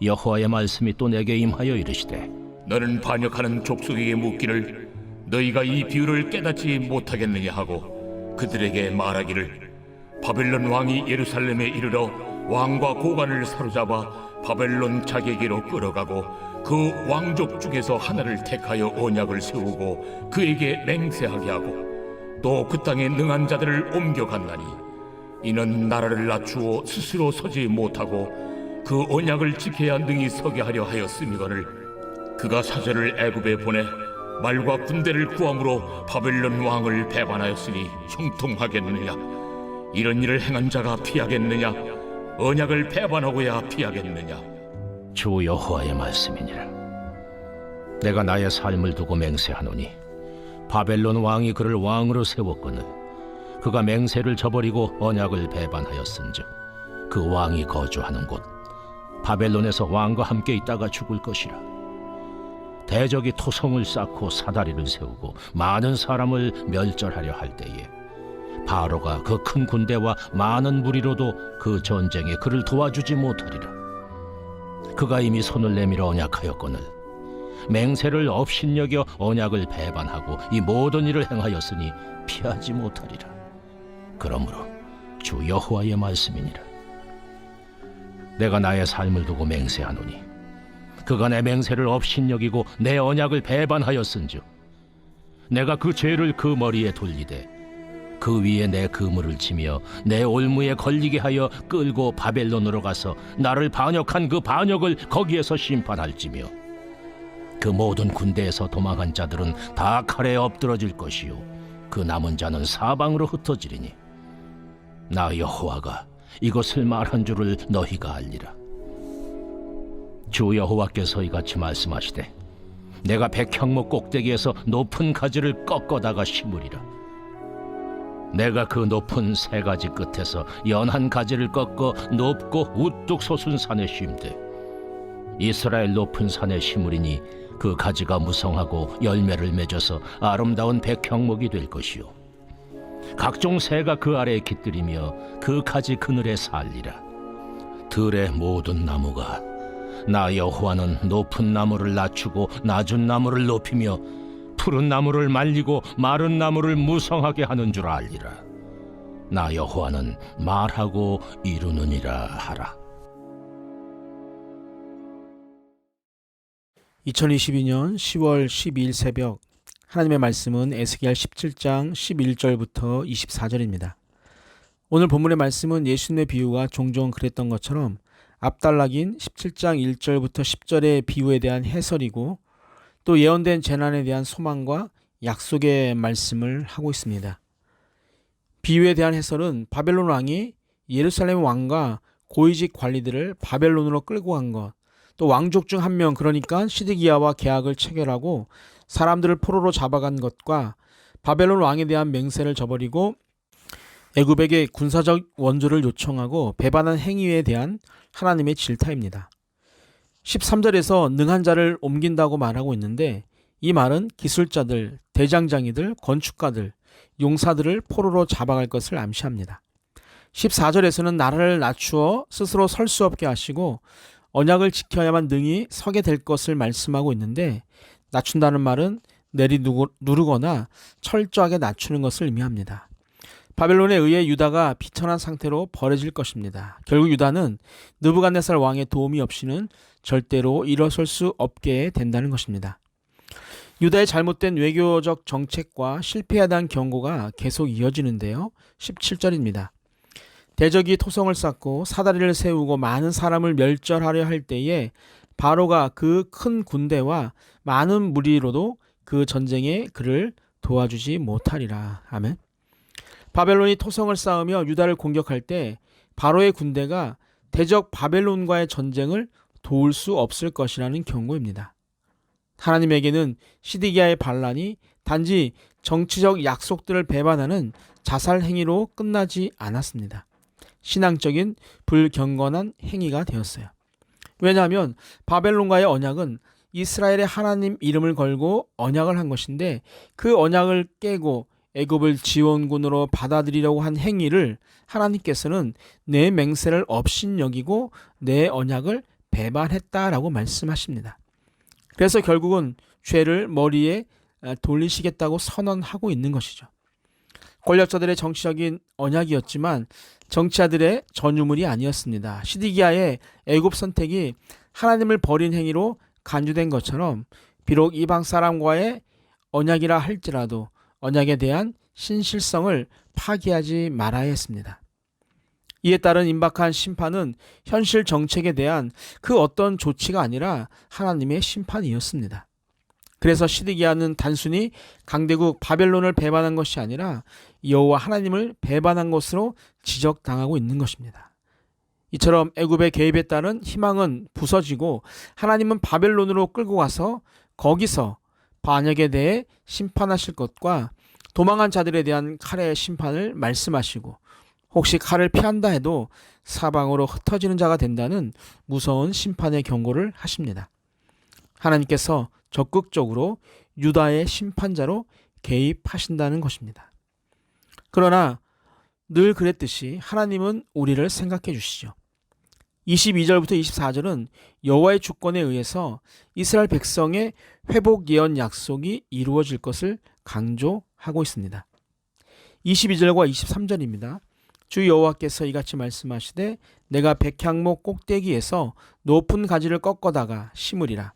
여호와의 말씀이 또 내게 임하여 이르시되, 너는 반역하는 족속에게 묻기를 너희가 이 비유를 깨닫지 못하겠느냐 하고 그들에게 말하기를, 바벨론 왕이 예루살렘에 이르러 왕과 고관을 사로잡아 바벨론 자기에게로 끌어가고 그 왕족 중에서 하나를 택하여 언약을 세우고 그에게 맹세하게 하고 또 그 땅에 능한 자들을 옮겨갔나니, 이는 나라를 낮추어 스스로 서지 못하고 그 언약을 지켜야 능히 서게 하려 하였음이거늘, 그가 사절을 애굽에 보내 말과 군대를 구함으로 바벨론 왕을 배반하였으니 형통하겠느냐? 이런 일을 행한 자가 피하겠느냐? 언약을 배반하고야 피하겠느냐? 주 여호와의 말씀이니라. 내가 나의 삶을 두고 맹세하노니 바벨론 왕이 그를 왕으로 세웠거늘 그가 맹세를 저버리고 언약을 배반하였은즉 그 왕이 거주하는 곳 바벨론에서 왕과 함께 있다가 죽을 것이라. 대적이 토성을 쌓고 사다리를 세우고 많은 사람을 멸절하려 할 때에 바로가 그 큰 군대와 많은 무리로도 그 전쟁에 그를 도와주지 못하리라. 그가 이미 손을 내밀어 언약하였거늘 맹세를 업신여겨 언약을 배반하고 이 모든 일을 행하였으니 피하지 못하리라. 그러므로 주 여호와의 말씀이니라. 내가 나의 삶을 두고 맹세하노니 그가 내 맹세를 업신여기고 내 언약을 배반하였은즉 내가 그 죄를 그 머리에 돌리되 그 위에 내 그물을 치며 내 올무에 걸리게 하여 끌고 바벨론으로 가서 나를 반역한 그 반역을 거기에서 심판할지며 그 모든 군대에서 도망한 자들은 다 칼에 엎드러질 것이요 그 남은 자는 사방으로 흩어지리니 나 여호와가 이것을 말한 줄을 너희가 알리라. 주 여호와께서 이같이 말씀하시되, 내가 백향목 꼭대기에서 높은 가지를 꺾어다가 심으리라. 내가 그 높은 세 가지 끝에서 연한 가지를 꺾어 높고 우뚝 솟은 산에 심되 이스라엘 높은 산에 심으리니 그 가지가 무성하고 열매를 맺어서 아름다운 백향목이 될 것이요 각종 새가 그 아래에 깃들이며 그 가지 그늘에 살리라. 들의 모든 나무가 나 여호와는 높은 나무를 낮추고 낮은 나무를 높이며 푸른 나무를 말리고 마른 나무를 무성하게 하는 줄 알리라. 나 여호와는 말하고 이루느니라 하라. 2022년 10월 12일 새벽, 하나님의 말씀은 에스겔 17장 11절부터 24절입니다. 오늘 본문의 말씀은 예수님의 비유가 종종 그랬던 것처럼 앞달락인 17장 1절부터 10절의 비유에 대한 해설이고 또 예언된 재난에 대한 소망과 약속의 말씀을 하고 있습니다. 비유에 대한 해설은 바벨론 왕이 예루살렘 왕과 고위직 관리들을 바벨론으로 끌고 간 것, 또 왕족 중 한 명, 그러니까 시드기야와 계약을 체결하고 사람들을 포로로 잡아간 것과 바벨론 왕에 대한 맹세를 저버리고 애굽에게 군사적 원조를 요청하고 배반한 행위에 대한 하나님의 질타입니다. 13절에서 능한 자를 옮긴다고 말하고 있는데 이 말은 기술자들, 대장장이들, 건축가들, 용사들을 포로로 잡아갈 것을 암시합니다. 14절에서는 나라를 낮추어 스스로 설 수 없게 하시고 언약을 지켜야만 능히 서게 될 것을 말씀하고 있는데, 낮춘다는 말은 누르거나 철저하게 낮추는 것을 의미합니다. 바벨론에 의해 유다가 비천한 상태로 버려질 것입니다. 결국 유다는 느부갓네살 왕의 도움이 없이는 절대로 일어설 수 없게 된다는 것입니다. 유다의 잘못된 외교적 정책과 실패에 대한 경고가 계속 이어지는데요. 17절입니다. 대적이 토성을 쌓고 사다리를 세우고 많은 사람을 멸절하려 할 때에 바로가 그 큰 군대와 많은 무리로도 그 전쟁에 그를 도와주지 못하리라. 아멘. 바벨론이 토성을 쌓으며 유다를 공격할 때 바로의 군대가 대적 바벨론과의 전쟁을 도울 수 없을 것이라는 경고입니다. 하나님에게는 시드기야의 반란이 단지 정치적 약속들을 배반하는 자살 행위로 끝나지 않았습니다. 신앙적인 불경건한 행위가 되었어요. 왜냐하면 바벨론과의 언약은 이스라엘의 하나님 이름을 걸고 언약을 한 것인데 그 언약을 깨고 애굽을 지원군으로 받아들이려고 한 행위를 하나님께서는 내 맹세를 업신여기고 내 언약을 배반했다라고 말씀하십니다. 그래서 결국은 죄를 머리에 돌리시겠다고 선언하고 있는 것이죠. 권력자들의 정치적인 언약이었지만 정치자들의 전유물이 아니었습니다. 시드기야의 애굽 선택이 하나님을 버린 행위로 간주된 것처럼 비록 이방 사람과의 언약이라 할지라도 언약에 대한 신실성을 파기하지 말아야 했습니다. 이에 따른 임박한 심판은 현실 정책에 대한 그 어떤 조치가 아니라 하나님의 심판이었습니다. 그래서 시드기야는 단순히 강대국 바벨론을 배반한 것이 아니라 여호와 하나님을 배반한 것으로 지적당하고 있는 것입니다. 이처럼 애굽의 개입에 따른 희망은 부서지고 하나님은 바벨론으로 끌고 가서 거기서 반역에 대해 심판하실 것과 도망한 자들에 대한 칼의 심판을 말씀하시고 혹시 칼을 피한다 해도 사방으로 흩어지는 자가 된다는 무서운 심판의 경고를 하십니다. 하나님께서 적극적으로 유다의 심판자로 개입하신다는 것입니다. 그러나 늘 그랬듯이 하나님은 우리를 생각해 주시죠. 22절부터 24절은 여호와의 주권에 의해서 이스라엘 백성의 회복 예언 약속이 이루어질 것을 강조하고 있습니다. 22절과 23절입니다. 주 여호와께서 이같이 말씀하시되 내가 백향목 꼭대기에서 높은 가지를 꺾어다가 심으리라.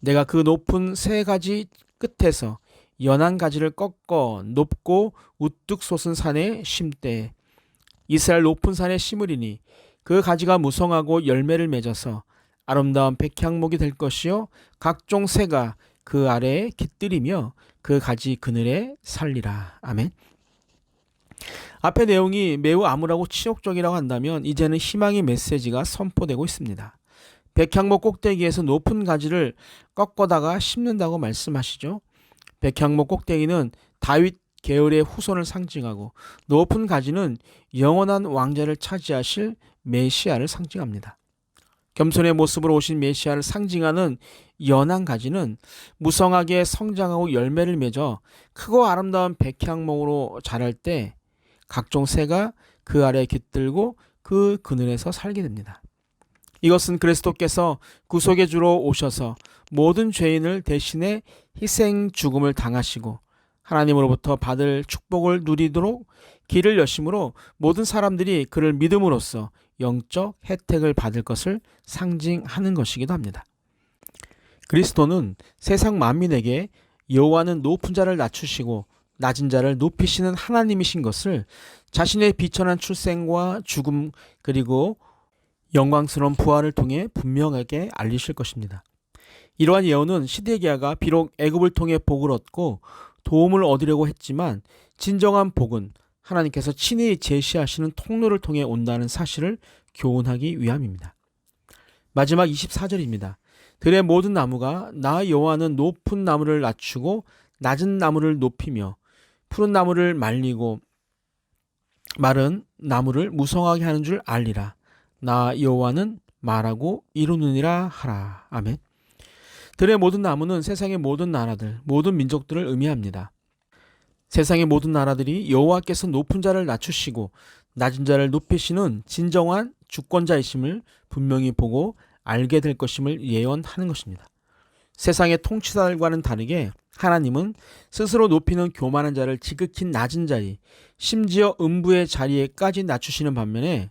내가 그 높은 세 가지 끝에서 연한 가지를 꺾어 높고 우뚝 솟은 산에 심되 이스라엘 높은 산에 심으리니 그 가지가 무성하고 열매를 맺어서 아름다운 백향목이 될 것이요 각종 새가 그 아래에 깃들이며 그 가지 그늘에 살리라. 아멘. 앞의 내용이 매우 암울하고 치욕적이라고 한다면 이제는 희망의 메시지가 선포되고 있습니다. 백향목 꼭대기에서 높은 가지를 꺾어다가 심는다고 말씀하시죠. 백향목 꼭대기는 다윗 계열의 후손을 상징하고 높은 가지는 영원한 왕자를 차지하실 메시아를 상징합니다. 겸손의 모습으로 오신 메시아를 상징하는 연한 가지는 무성하게 성장하고 열매를 맺어 크고 아름다운 백향목으로 자랄 때 각종 새가 그 아래에 깃들고 그 그늘에서 살게 됩니다. 이것은 그리스도께서 구속의 주로 오셔서 모든 죄인을 대신해 희생 죽음을 당하시고 하나님으로부터 받을 축복을 누리도록 길을 여심으로 모든 사람들이 그를 믿음으로써 영적 혜택을 받을 것을 상징하는 것이기도 합니다. 그리스도는 세상 만민에게 여호와는 높은 자를 낮추시고 낮은 자를 높이시는 하나님이신 것을 자신의 비천한 출생과 죽음 그리고 영광스러운 부활을 통해 분명하게 알리실 것입니다. 이러한 예언은 시드기야가 비록 애굽을 통해 복을 얻고 도움을 얻으려고 했지만 진정한 복은 하나님께서 친히 제시하시는 통로를 통해 온다는 사실을 교훈하기 위함입니다. 마지막 24절입니다. 들의 모든 나무가 나 여호와는 높은 나무를 낮추고 낮은 나무를 높이며 푸른 나무를 말리고 마른 나무를 무성하게 하는 줄 알리라. 나 여호와는 말하고 이루느니라 하라. 아멘. 들의 모든 나무는 세상의 모든 나라들, 모든 민족들을 의미합니다. 세상의 모든 나라들이 여호와께서 높은 자를 낮추시고 낮은 자를 높이시는 진정한 주권자이심을 분명히 보고 알게 될 것임을 예언하는 것입니다. 세상의 통치자들과는 다르게 하나님은 스스로 높이는 교만한 자를 지극히 낮은 자리, 심지어 음부의 자리에까지 낮추시는 반면에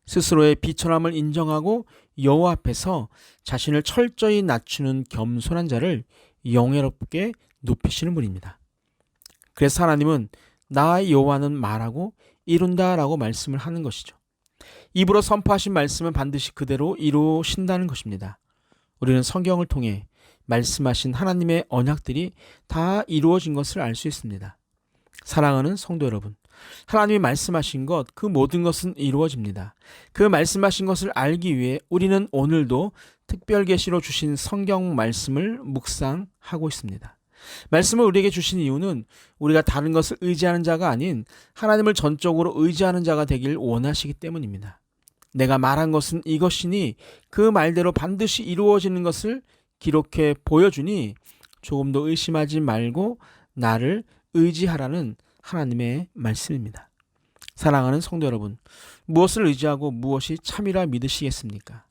스스로의 비천함을 인정하고 여호와 앞에서 자신을 철저히 낮추는 겸손한 자를 영예롭게 높이시는 분입니다. 그래서 하나님은 나 여호와는 말하고 이룬다라고 말씀을 하는 것이죠. 입으로 선포하신 말씀은 반드시 그대로 이루신다는 것입니다. 우리는 성경을 통해 말씀하신 하나님의 언약들이 다 이루어진 것을 알 수 있습니다. 사랑하는 성도 여러분, 하나님이 말씀하신 것, 그 모든 것은 이루어집니다. 그 말씀하신 것을 알기 위해 우리는 오늘도 특별 계시로 주신 성경 말씀을 묵상하고 있습니다. 말씀을 우리에게 주신 이유는 우리가 다른 것을 의지하는 자가 아닌 하나님을 전적으로 의지하는 자가 되길 원하시기 때문입니다. 내가 말한 것은 이것이니 그 말대로 반드시 이루어지는 것을 기록해 보여주니 조금도 의심하지 말고 나를 의지하라는 하나님의 말씀입니다. 사랑하는 성도 여러분, 무엇을 의지하고 무엇이 참이라 믿으시겠습니까?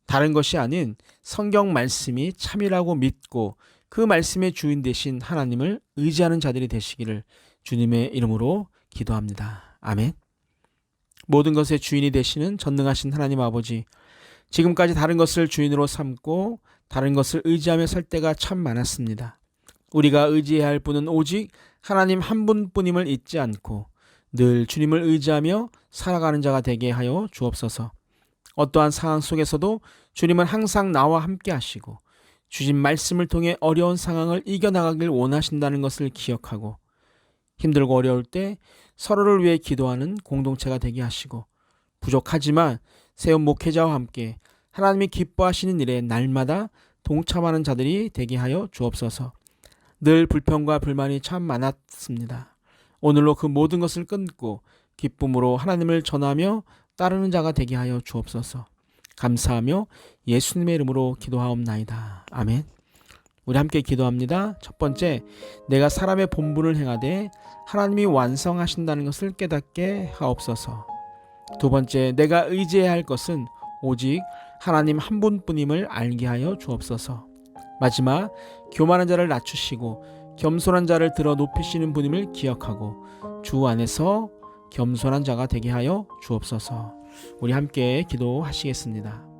다른 것이 아닌 성경 말씀이 참이라고 믿고 그 말씀의 주인 되신 하나님을 의지하는 자들이 되시기를 주님의 이름으로 기도합니다. 아멘. 모든 것의 주인이 되시는 전능하신 하나님 아버지, 지금까지 다른 것을 주인으로 삼고 다른 것을 의지하며 살 때가 참 많았습니다. 우리가 의지해야 할 분은 오직 하나님 한 분뿐임을 잊지 않고 늘 주님을 의지하며 살아가는 자가 되게 하여 주옵소서. 어떠한 상황 속에서도 주님은 항상 나와 함께 하시고 주신 말씀을 통해 어려운 상황을 이겨나가길 원하신다는 것을 기억하고 힘들고 어려울 때 서로를 위해 기도하는 공동체가 되게 하시고 부족하지만 세운 목회자와 함께 하나님이 기뻐하시는 일에 날마다 동참하는 자들이 되게 하여 주옵소서. 늘 불평과 불만이 참 많았습니다. 오늘로 그 모든 것을 끊고 기쁨으로 하나님을 전하며 따르는 자가 되게 하여 주옵소서. 감사하며 예수님의 이름으로 기도하옵나이다. 아멘. 우리 함께 기도합니다. 첫 번째, 내가 사람의 본분을 행하되 하나님이 완성하신다는 것을 깨닫게 하옵소서. 두 번째, 내가 의지해야 할 것은 오직 하나님 한 분뿐임을 알게 하여 주옵소서. 마지막, 교만한 자를 낮추시고 겸손한 자를 들어 높이시는 분임을 기억하고 주 안에서 겸손한 자가 되게 하여 주옵소서. 우리 함께 기도하시겠습니다.